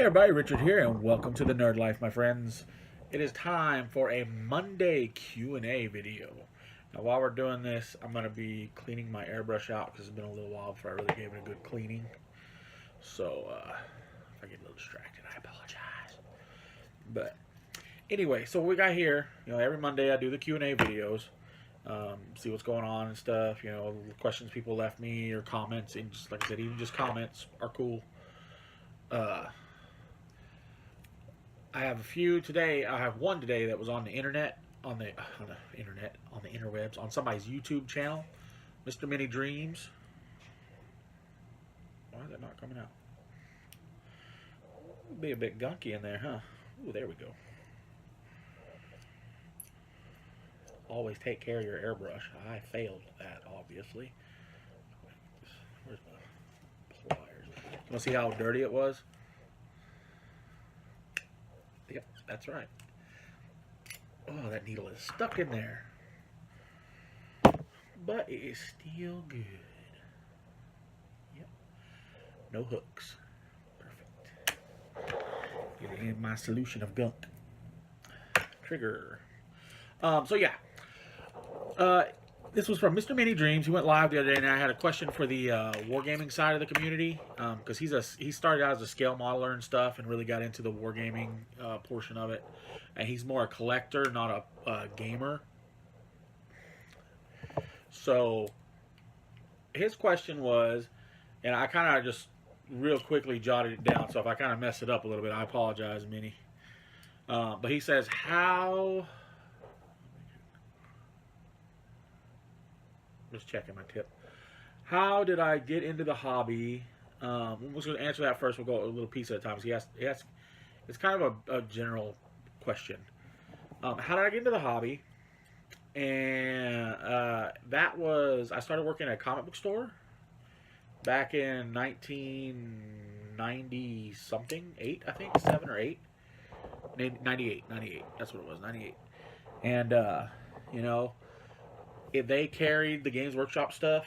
everybody, Richard here, and welcome to the Nerd Life, my friends. It is time for a Monday Q&A video. Now, while we're doing this, I'm going to be cleaning my airbrush out because it's been a little while before I really gave it a good cleaning. So, if I get a little distracted, I apologize. But, anyway, so what we got here, every Monday I do the Q&A videos. See what's going on and stuff, questions people left me or comments, and just like I said, even just comments are cool. I have a few today. I have one today that was on the internet, on the interwebs, on somebody's YouTube channel, Mr. Many Dreams. Why is that not coming out? It'll be a bit gunky in there, huh? Ooh, there we go. Always take care of your airbrush. I failed that, obviously. Where's my pliers? You want to see how dirty it was? Yep, that's right. Oh, that needle is stuck in there. But it is still good. Yep. No hooks. Perfect. Get in my solution of gunk. Trigger. So yeah. This was from Mr. Many Dreams. He went live the other day, and I had a question for the Wargaming side of the community, because he started out as a scale modeler and stuff, and really got into the Wargaming portion of it. And he's more a collector, not a gamer. So his question was, and I kind of just real quickly jotted it down. So if I kind of mess it up a little bit, I apologize, Minnie. But he says, how... Just checking my tip. How did I get into the hobby? We're just going to answer that first. We'll go a little piece at a time. So it's kind of a general question. How did I get into the hobby? And that was, I started working at a comic book store back in 1990 something, 8, I think, 7 or 8. 98, that's what it was, 98. And, they carried the Games Workshop stuff,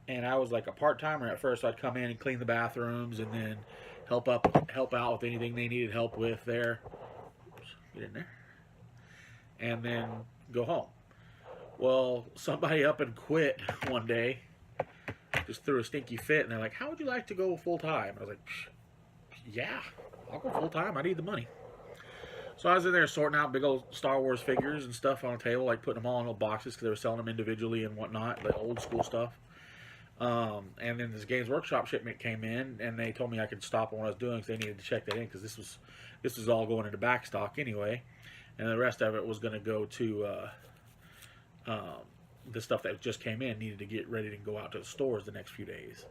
and I was like a part-timer at first. So I'd come in and clean the bathrooms, and then help out with anything they needed help with there. Oops, get in there, and then go home. Well, somebody up and quit one day, just threw a stinky fit, and they're like, "How would you like to go full time?" I was like, "Yeah, I'll go full time. I need the money." So I was in there sorting out big old Star Wars figures and stuff on a table, like putting them all in little boxes because they were selling them individually and whatnot, like old school stuff. And then this Games Workshop shipment came in, and they told me I could stop on what I was doing because they needed to check that in, because this was all going into back stock anyway, and the rest of it was going to go to the stuff that just came in needed to get ready to go out to the stores the next few days.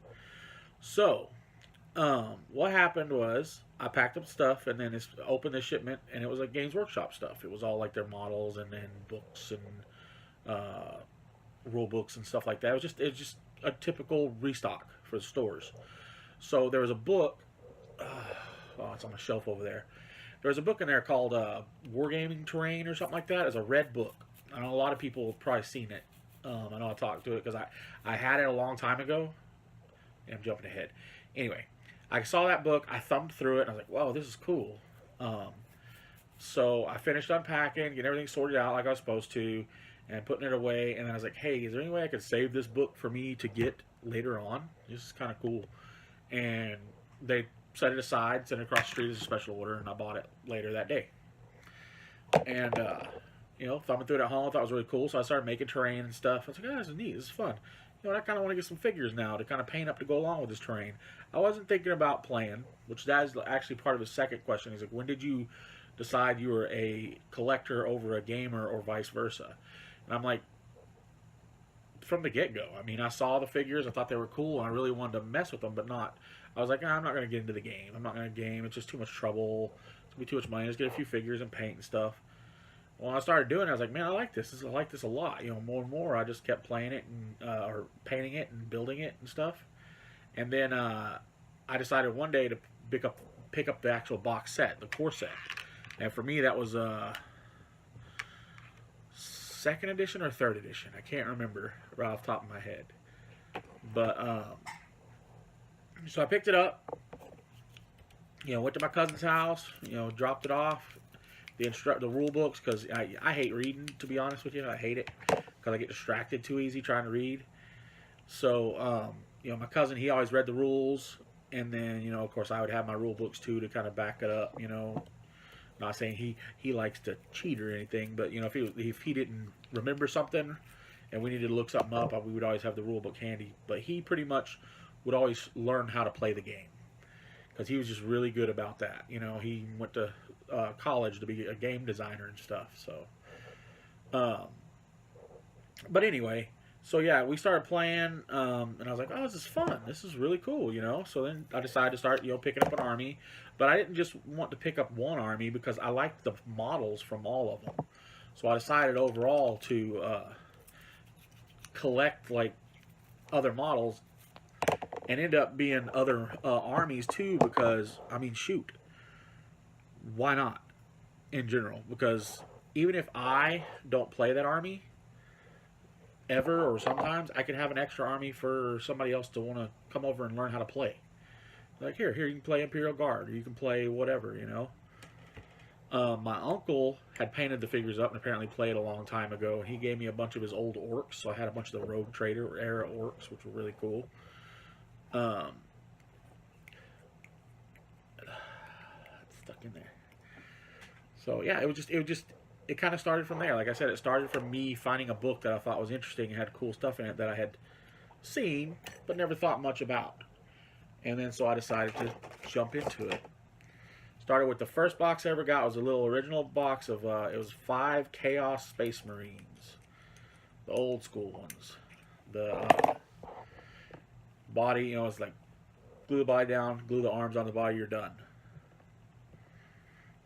So what happened was I packed up stuff, and then opened the shipment, and it was like Games Workshop stuff. It was all like their models and then books and rule books and stuff like that. It was just a typical restock for the stores. So there was a book. It's on my shelf over there. There was a book in there called Wargaming Terrain or something like that. It's a red book. I know a lot of people have probably seen it. I know I talked to it because I had it a long time ago. I'm jumping ahead. Anyway, I saw that book, I thumbed through it, and I was like, "Whoa, this is cool." So I finished unpacking, getting everything sorted out like I was supposed to, and putting it away. And then I was like, "Hey, is there any way I could save this book for me to get later on? This is kind of cool." And they set it aside, sent it across the street as a special order, and I bought it later that day. And thumbing through it at home, I thought it was really cool. So I started making terrain and stuff. I was like, "Oh, this is neat. This is fun." I kind of want to get some figures now to kind of paint up to go along with this terrain. I wasn't thinking about playing, which that is actually part of his second question. He's like, when did you decide you were a collector over a gamer or vice versa? And I'm like, from the get-go. I mean, I saw the figures. I thought they were cool, and I really wanted to mess with them, but not. I was like, I'm not going to get into the game. I'm not going to game. It's just too much trouble. It's going to be too much money. Let's get a few figures and paint and stuff. When I started doing it, I was like, man, I like this. I like this a lot. More and more, I just kept playing it and or painting it and building it and stuff. And then I decided one day to pick up the actual box set, the core set. And for me, that was second edition or third edition. I can't remember right off the top of my head. But so I picked it up, went to my cousin's house, dropped it off, the rule books, because I hate reading, to be honest with you. I hate it because I get distracted too easy trying to read. So, my cousin, he always read the rules, and then, of course, I would have my rule books too to kind of back it up. Not saying he likes to cheat or anything, but if he didn't remember something and we needed to look something up, we would always have the rule book handy. But he pretty much would always learn how to play the game because he was just really good about that. He went to college to be a game designer and stuff. So, but anyway, so yeah, we started playing, and I was like, oh, this is fun. This is really cool, So then I decided to start, picking up an army. But I didn't just want to pick up one army because I liked the models from all of them. So I decided overall to collect, like, other models and end up being other armies too because, shoot. Why not? In general. Because even if I don't play that army ever or sometimes, I could have an extra army for somebody else to want to come over and learn how to play. Like, here, you can play Imperial Guard, or you can play whatever, My uncle had painted the figures up and apparently played a long time ago, and he gave me a bunch of his old orcs, so I had a bunch of the Rogue Trader era orcs, which were really cool. It's stuck in there. So, yeah, it kind of started from there. Like I said, it started from me finding a book that I thought was interesting and had cool stuff in it that I had seen, but never thought much about. And then so I decided to jump into it. Started with the first box I ever got. It was a little original box of, it was 5 Chaos Space Marines. The old school ones. The body, it's like glue the body down, glue the arms on the body, you're done.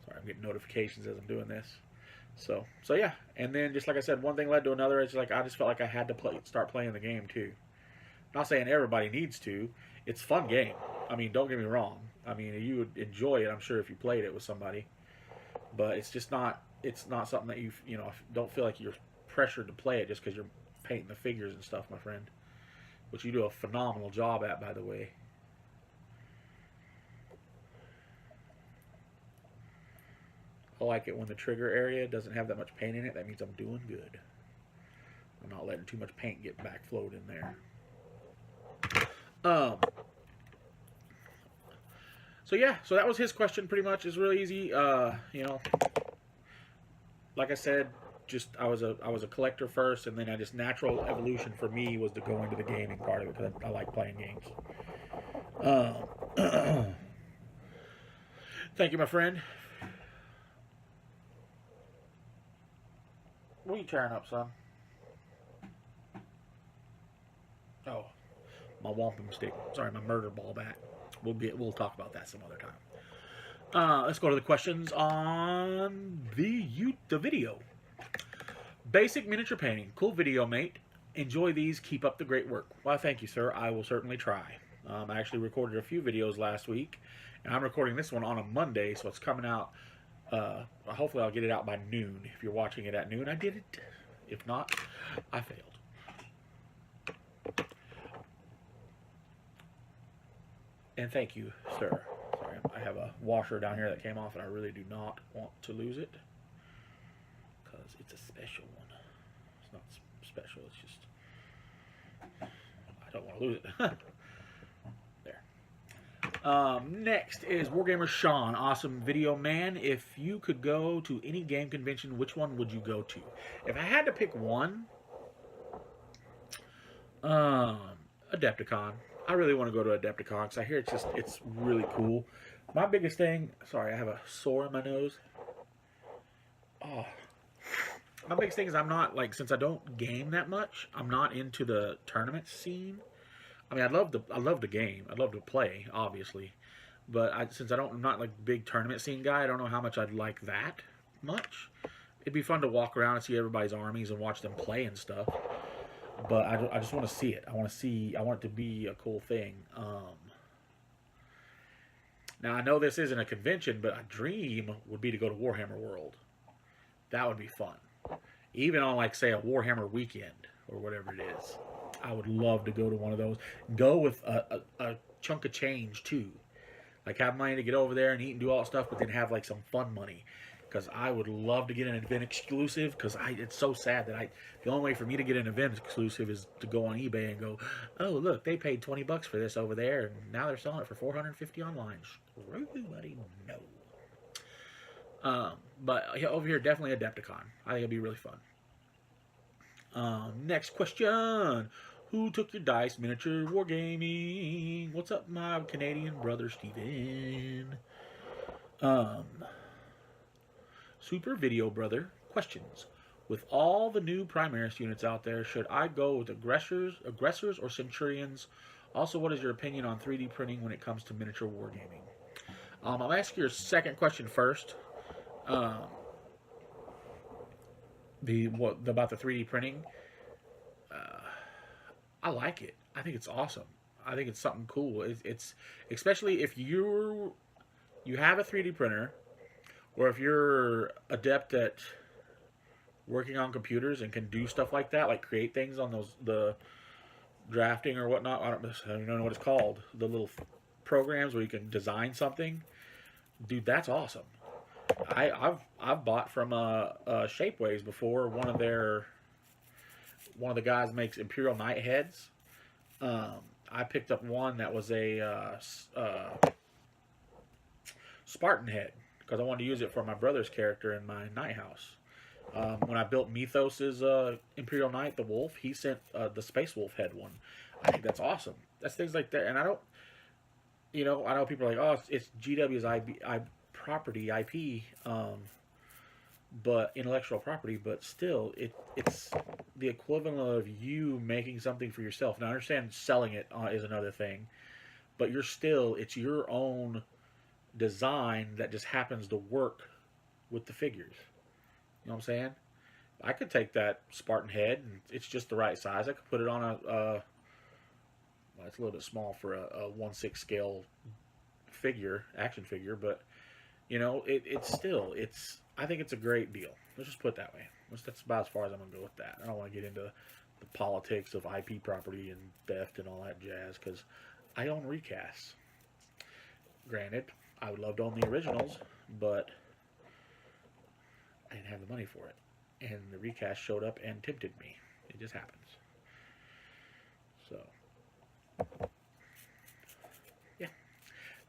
Sorry, I'm getting notifications as I'm doing this. So yeah. And then just like I said, one thing led to another. It's like I just felt like I had to start playing the game too. Not saying everybody needs to. It's a fun game. Don't get me wrong. You would enjoy it, I'm sure, if you played it with somebody. But it's just not. It's not something that you don't feel like you're pressured to play it just because you're painting the figures and stuff, my friend. Which you do a phenomenal job at, by the way. I like it when the trigger area doesn't have that much paint in it. That means I'm doing good. I'm not letting too much paint get backflowed in there. So yeah, so that was his question pretty much. It's really easy. Like I said, just I was a collector first, and then natural evolution for me was to go into the gaming part of it because I like playing games. Thank you, my friend. What are you tearing up, son? Oh, my wampum stick. Sorry, my murder ball bat. We'll talk about that some other time. Let's go to the questions on the video. Basic miniature painting. Cool video, mate. Enjoy these. Keep up the great work. Well, thank you, sir. I will certainly try. I actually recorded a few videos last week, and I'm recording this one on a Monday, so it's coming out. Hopefully I'll get it out by noon. If you're watching it at noon, I did it. If not, I failed. And thank you, sir. Sorry, I have a washer down here that came off, and I really do not want to lose it. Because it's a special one. It's not special, it's just... I don't want to lose it. There. Next is Wargamer Sean. Awesome video, man. If you could go to any game convention, which one would you go to? If I had to pick one... Adepticon. I really want to go to Adepticon because I hear it's really cool. My biggest thing... Sorry, I have a sore in my nose. Oh. My biggest thing is I'm not, since I don't game that much, I'm not into the tournament scene. I love the game. I'd love to play, obviously. But since I'm not, big tournament scene guy, I don't know how much I'd like that much. It'd be fun to walk around and see everybody's armies and watch them play and stuff. But I just want to see it. I want it to be a cool thing. Now, I know this isn't a convention, but a dream would be to go to Warhammer World. That would be fun. Even on, say, a Warhammer weekend or whatever it is. I would love to go to one of those. Go with a chunk of change, too. Like have money to get over there and eat and do all that stuff, but then have like some fun money. Because I would love to get an event exclusive. Because it's so sad that the only way for me to get an event exclusive is to go on eBay and go, oh look, they paid $20 for this over there, and now they're selling it for $450 online. Screw you, buddy, no. But over here, definitely Adepticon. I think it'll be really fun. Next question. Who took your dice miniature wargaming? What's up, my Canadian brother, Steven? Super Video Brother questions. With all the new Primaris units out there, should I go with Aggressors or Centurions? Also, what is your opinion on 3D printing when it comes to miniature wargaming? I'll ask your second question first. About the 3D printing. I like it. I think it's awesome. I think it's something cool. It's especially if you have a 3D printer, or if you're adept at working on computers and can do stuff like that, like create things on the drafting or whatnot. I don't know what it's called. The little programs where you can design something. Dude, that's awesome. I've bought from Shapeways before. One of the guys makes Imperial Knight heads. I picked up one that was a Spartan head because I wanted to use it for my brother's character in my Night House. When I built Mythos's Imperial Knight, the Wolf, he sent the Space Wolf head one. I think that's awesome. That's things like that, and I know people are like, oh, it's GW's property, IP, but intellectual property, but still, it's the equivalent of you making something for yourself. Now, I understand selling it is another thing, but it's your own design that just happens to work with the figures. You know what I'm saying? I could take that Spartan head, and it's just the right size. I could put it on well, it's a little bit small for a 1/6 scale action figure, but I think it's a great deal. Let's just put it that way. That's about as far as I'm going to go with that. I don't want to get into the politics of IP property and theft and all that jazz, because I own recasts. Granted, I would love to own the originals, but I didn't have the money for it. And the recast showed up and tempted me. It just happens. So, yeah.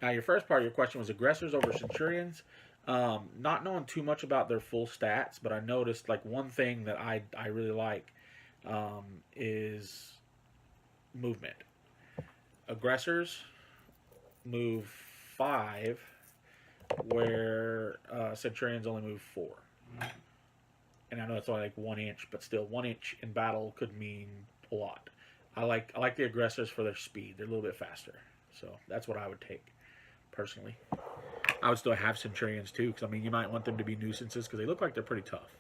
Now, your first part of your question was Aggressors over Centurions. Not knowing too much about their full stats, but I noticed like one thing that I really like is movement. Aggressors move 5, where Centurions only move 4. And I know it's only like 1 inch, but still 1 inch in battle could mean a lot. I like the Aggressors for their speed. They're a little bit faster. So that's what I would take, personally. I would still have Centurions too, because you might want them to be nuisances because they look like they're pretty tough.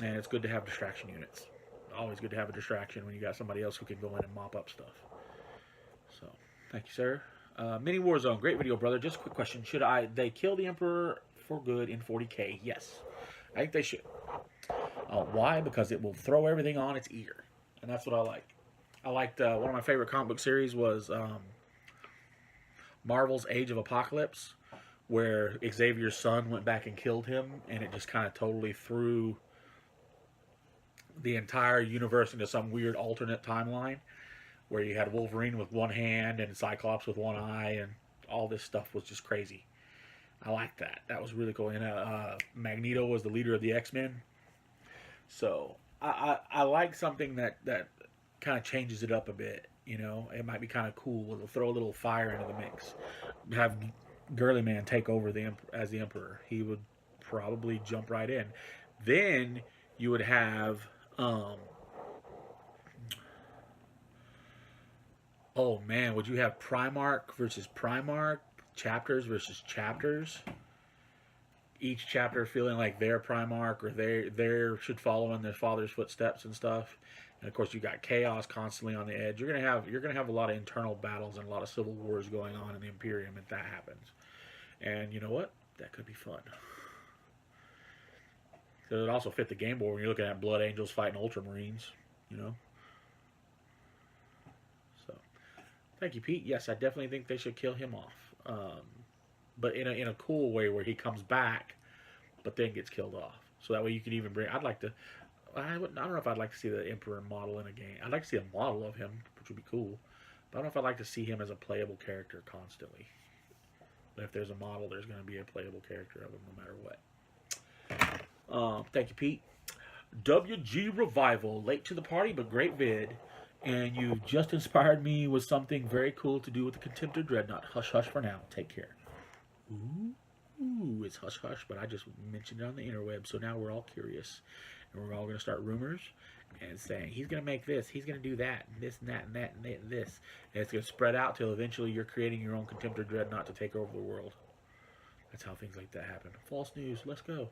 And it's good to have distraction units. Always good to have a distraction when you got somebody else who can go in and mop up stuff. So, thank you, sir. Mini Warzone, great video, brother. Just a quick question: should they kill the Emperor for good in 40K? Yes, I think they should. Why? Because it will throw everything on its ear, and that's what I like. I liked one of my favorite comic book series was Marvel's Age of Apocalypse, where Xavier's son went back and killed him, and it just kind of totally threw the entire universe into some weird alternate timeline, where you had Wolverine with one hand and Cyclops with one eye, and all this stuff was just crazy. I liked that. That was really cool. And Magneto was the leader of the X-Men. So I like something that kind of changes it up a bit. It might be kind of cool. It'll throw a little fire into the mix. Have Girly Man take over as the Emperor. He would probably jump right in. Then you would have oh man, would you have Primarch versus Primarch, chapters versus chapters? Each chapter feeling like their Primarch or they should follow in their father's footsteps and stuff. And of course, you got chaos constantly on the edge. You're gonna have a lot of internal battles and a lot of civil wars going on in the Imperium if that happens. And you know what? That could be fun. So it also fit the game board when you're looking at Blood Angels fighting Ultramarines. So, thank you, Pete. Yes, I definitely think they should kill him off. but in a cool way where he comes back, but then gets killed off. So that way you can even bring. I'd like to. I don't know if I'd like to see the Emperor model in a game. I'd like to see a model of him, which would be cool. But I don't know if I'd like to see him as a playable character constantly. But if there's a model, there's going to be a playable character of him no matter what. Thank you, Pete. WG Revival, late to the party, but great vid. And you just inspired me with something very cool to do with the Contempt of Dreadnought. Hush, hush for now. Take care. Ooh, it's hush, hush, but I just mentioned it on the interweb, so now we're all curious. And we're all going to start rumors and saying, he's going to make this, he's going to do that, and this, and that, and that, and this. And it's going to spread out till eventually you're creating your own Contempt of Dreadnought to take over the world. That's how things like that happen. False news. Let's go.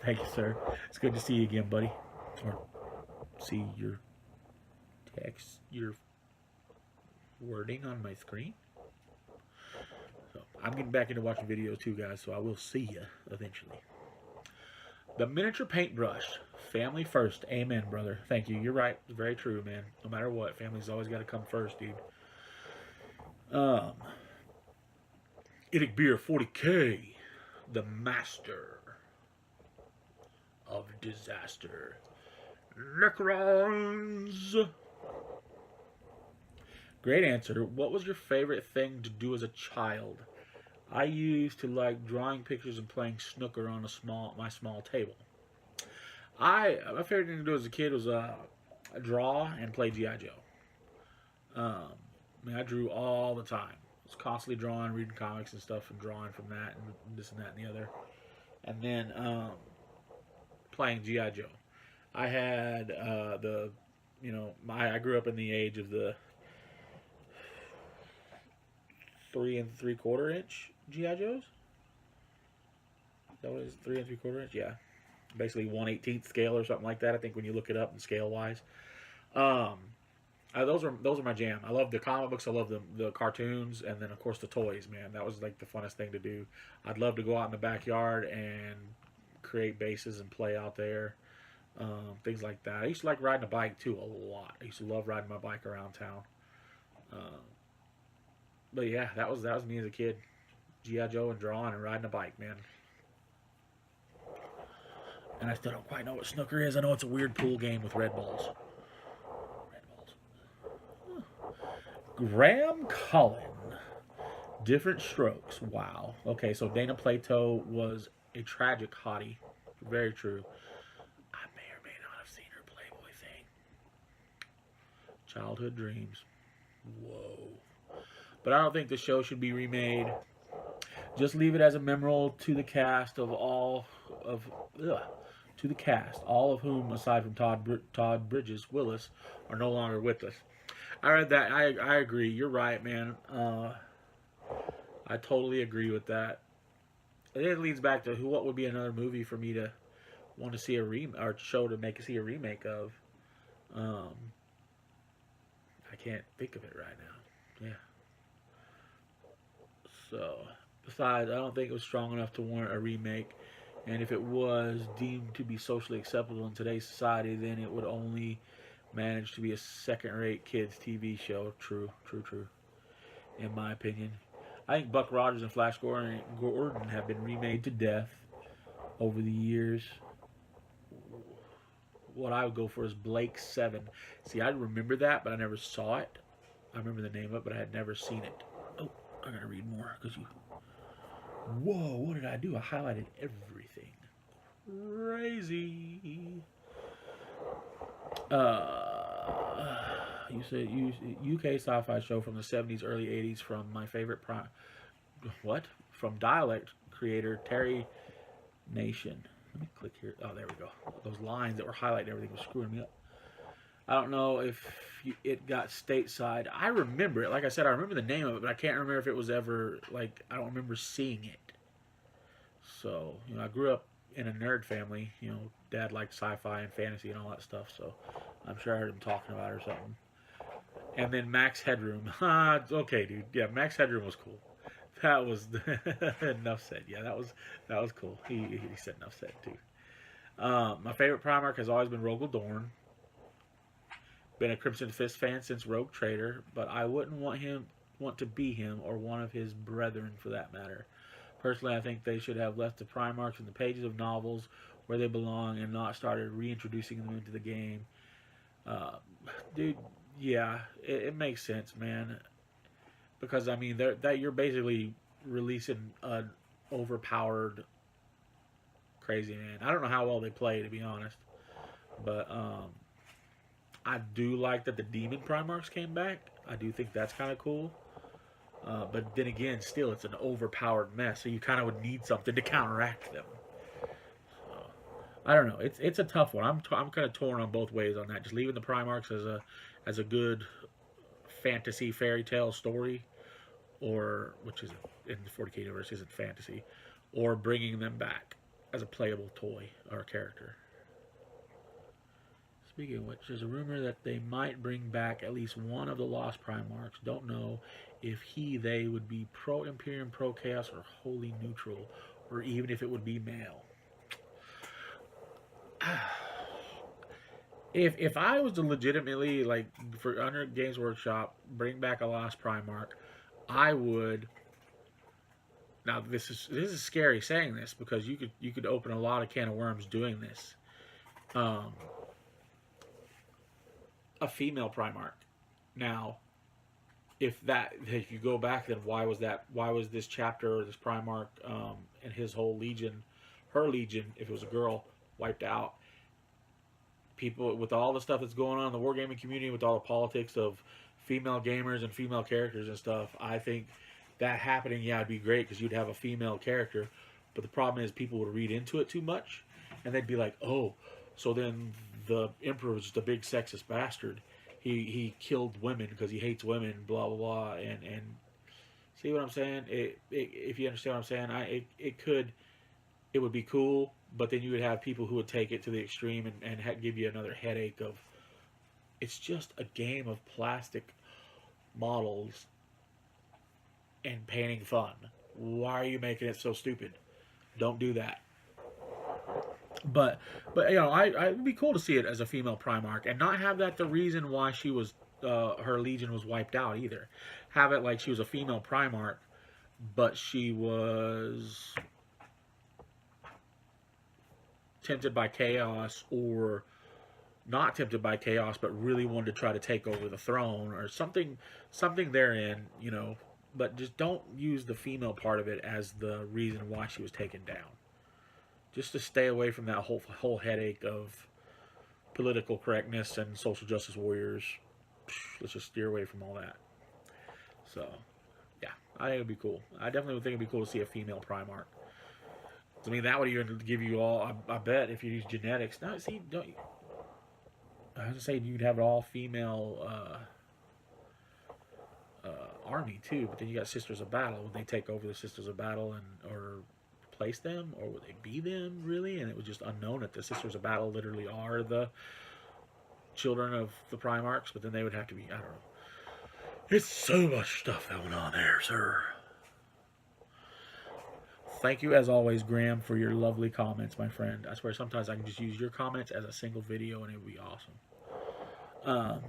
Thank you, sir. It's good to see you again, buddy. Or see your text, your wording on my screen. So I'm getting back into watching videos too, guys, so I will see you eventually. The miniature paintbrush. Family first. Amen, brother. Thank you. You're right. It's very true, man. No matter what, family's always got to come first, dude. Idic Beer 40K. The master of disaster. Necrons. Great answer. What was your favorite thing to do as a child? I used to like drawing pictures and playing snooker on my small table. My favorite thing to do as a kid was draw and play G.I. Joe. I drew all the time. I was constantly drawing, reading comics and stuff, and drawing from that and this and that and the other. And then playing G.I. Joe. I had I grew up in the age of the 3 3/4 inch G.I. Joes. Is that what it is? 3 3/4 inch? Yeah. Basically 1/18 scale or something like that, I think, when you look it up in scale wise. Those are my jam. I love the comic books, I love the cartoons, and then of course the toys, man. That was like the funnest thing to do. I'd love to go out in the backyard and create bases and play out there. Things like that. I used to like riding a bike too a lot. I used to love riding my bike around town. But yeah, that was me as a kid. G.I. Joe and drawing and riding a bike, man. And I still don't quite know what snooker is. I know it's a weird pool game with red balls. Graham Cullen. Different strokes. Wow. Okay, so Dana Plato was a tragic hottie. Very true. I may or may not have seen her Playboy thing. Childhood dreams. Whoa. But I don't think the show should be remade. Just leave it as a memorial to the cast all of whom, aside from Todd Bridges Willis, are no longer with us. I read that. I agree. You're right, man. I totally agree with that. It leads back to what would be another movie for me to want to see or show to see a remake of. I can't think of it right now. Yeah. So, besides, I don't think it was strong enough to warrant a remake. And if it was deemed to be socially acceptable in today's society, then it would only manage to be a second-rate kids TV show. True. In my opinion. I think Buck Rogers and Flash Gordon have been remade to death over the years. What I would go for is Blake 7. See, I remember that, but I never saw it. I remember the name of it, but I had never seen it. Oh, I gotta read more because you. Whoa, what did I do? I highlighted everything. Crazy. You said UK sci-fi show from the 70s, early 80s from my favorite from Dialect creator Terry Nation. Let me click here. Oh, there we go. Those lines that were highlighting everything was screwing me up. I don't know if it got stateside. I remember it. Like I said, I remember the name of it, but I can't remember if it was ever, I don't remember seeing it. So, I grew up in a nerd family. Dad liked sci-fi and fantasy and all that stuff, so I'm sure I heard him talking about it or something. And then Max Headroom. Okay, dude. Yeah, Max Headroom was cool. That was enough said. Yeah, that was cool. He said enough said too. My favorite Primarch has always been Rogel Dorn. Been a Crimson Fist fan since Rogue Trader, but I wouldn't want him want to be him or one of his brethren for that matter. Personally, I think they should have left the Primarchs in the pages of novels where they belong and not started reintroducing them into the game. Uh, Dude, yeah, it makes sense, man. Because I mean, that you're basically releasing an overpowered crazy man. I don't know how well they play, to be honest, but I do like that the Demon Primarchs came back. I do think that's kind of cool. But then again, still, it's an overpowered mess, so you kind of would need something to counteract them. I don't know. It's a tough one. I'm kind of torn on both ways on that. Just leaving the Primarchs as a good fantasy fairy tale story, or which is in the 40K universe isn't fantasy, or bringing them back as a playable toy or character. Speaking of which, there's a rumor that they might bring back at least one of the Lost Primarchs. Don't know if they would be pro-Imperium, pro-Chaos, or wholly neutral, or even if it would be male. If I was to legitimately, like, for under Games Workshop, bring back a Lost Primarch, I would. Now this is scary saying this because you could open a lot of can of worms doing this. A female Primarch. Now, if you go back, then why was this chapter or this Primarch and his whole legion, her legion, if it was a girl, wiped out? People, with all the stuff that's going on in the wargaming community, with all the politics of female gamers and female characters and stuff, I think that happening, yeah, it'd be great because you'd have a female character. But the problem is people would read into it too much, and they'd be like, oh, so then the Emperor was just a big sexist bastard. He killed women because he hates women, blah, blah, blah. And see what I'm saying? If you understand what I'm saying, it would be cool, but then you would have people who would take it to the extreme and give you another headache of, it's just a game of plastic models and painting fun. Why are you making it so stupid? Don't do that. But you know, it would be cool to see it as a female Primarch and not have that the reason why she was her legion was wiped out either. Have it like she was a female Primarch, but she was tempted by chaos, or not tempted by chaos, but really wanted to try to take over the throne or something therein, you know. But just don't use the female part of it as the reason why she was taken down. Just to stay away from that whole headache of political correctness and social justice warriors. Let's just steer away from all that. So, yeah, I think it'd be cool. I definitely would think it'd be cool to see a female Primarch. I mean, that would even give you all, I bet, if you use genetics. No, see, don't you? I was going to say you'd have an all-female army, too, but then you got Sisters of Battle. Would they take over the Sisters of Battle or replace them, or would they be them, really? And it was just unknown that the Sisters of Battle literally are the children of the Primarchs, but then they would have to be, I don't know. It's so much stuff going on there, sir. Thank you, as always, Graham, for your lovely comments, my friend. I swear sometimes I can just use your comments as a single video, and it would be awesome.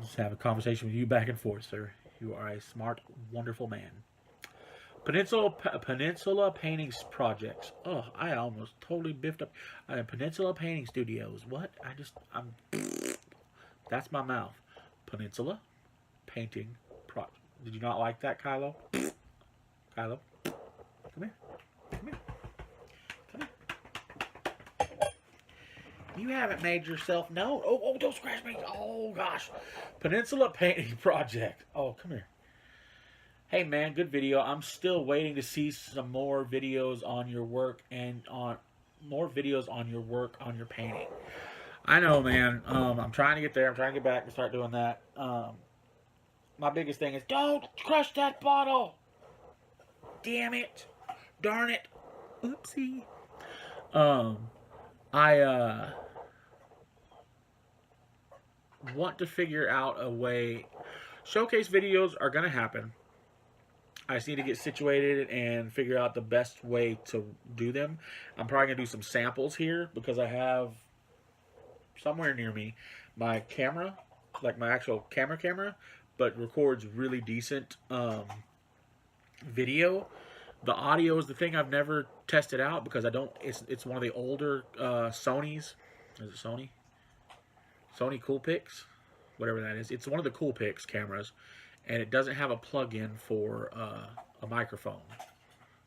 Just have a conversation with you back and forth, sir. You are a smart, wonderful man. Peninsula Paintings Projects. Oh, I almost totally biffed up. Peninsula Painting Studios. What? That's my mouth. Peninsula Painting Project. Did you not like that, Kylo? Kylo? Come here. Come here. Come here. You haven't made yourself known. Oh, don't scratch me. Oh, gosh. Peninsula Painting Project. Oh, come here. Hey, man, good video. I'm still waiting to see some more videos on your work and on your painting. I know, man. I'm trying to get there. I'm trying to get back and start doing that. My biggest thing is, don't crush that bottle. Damn it. Darn it. Oopsie. I want to figure out a way. Showcase videos are going to happen. I just need to get situated and figure out the best way to do them. I'm probably going to do some samples here because I have somewhere near me my camera, like my actual camera, but records really decent video. The audio is the thing I've never tested out because I don't. It's one of the older Sony's. Is it Sony? Sony Coolpix, whatever that is. It's one of the Coolpix cameras, and it doesn't have a plug-in for a microphone,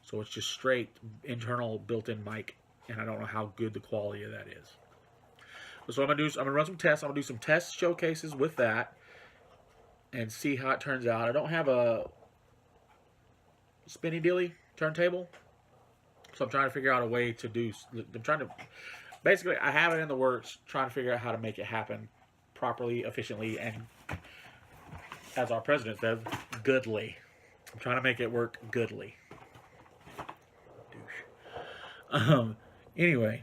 so it's just straight internal built-in mic, and I don't know how good the quality of that is. So I'm gonna run some tests. I'm gonna do some test showcases with that, and see how it turns out. I don't have a spinny dilly turntable, so I'm trying to figure out a way to do. I'm trying to basically I have it in the works, trying to figure out how to make it happen properly, efficiently, and as our president says, goodly. I'm trying to make it work goodly. Douche. Anyway.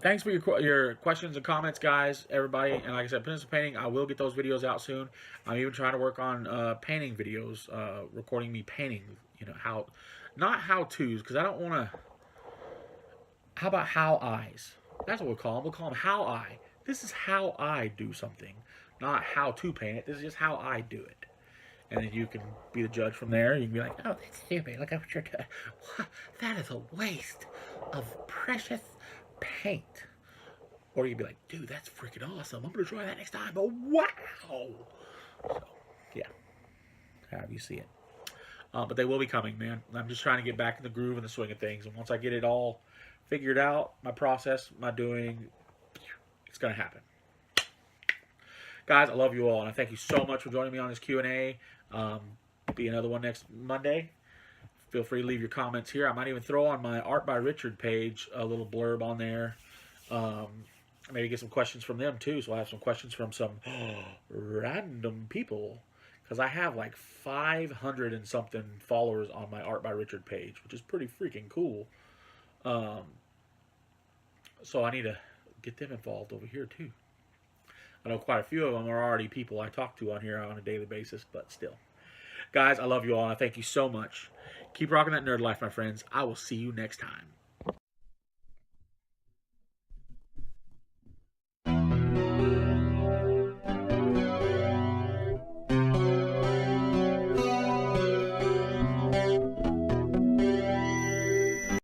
Thanks for your questions and comments, guys, everybody. And like I said, Peninsula Painting, I will get those videos out soon. I'm even trying to work on painting videos, recording me painting, you know, not how-tos, because I don't want to, how about how-I's? That's what we'll call them. We'll call them how-I. This is how I do something, not how to paint it. This is just how I do it. And then you can be the judge from there. You can be like, oh, that's stupid. Look at what you're doing. That is a waste of precious paint. Or you'd be like, dude, that's freaking awesome. I'm going to try that next time. But wow. So, yeah. However you see it. But they will be coming, man. I'm just trying to get back in the groove and the swing of things. And once I get it all figured out, my process, my doing, it's going to happen. Guys, I love you all. And I thank you so much for joining me on this Q&A. Be another one next Monday. Feel free to leave your comments here. I might even throw on my Art by Richard page a little blurb on there. Maybe get some questions from them too. So I have some questions from some random people. Because I have like 500 and something followers on my Art by Richard page, which is pretty freaking cool. So I need to get them involved over here too. I know quite a few of them are already people I talk to on here on a daily basis, but still. Guys, I love you all, and I thank you so much. Keep rocking that nerd life, my friends. I will see you next time.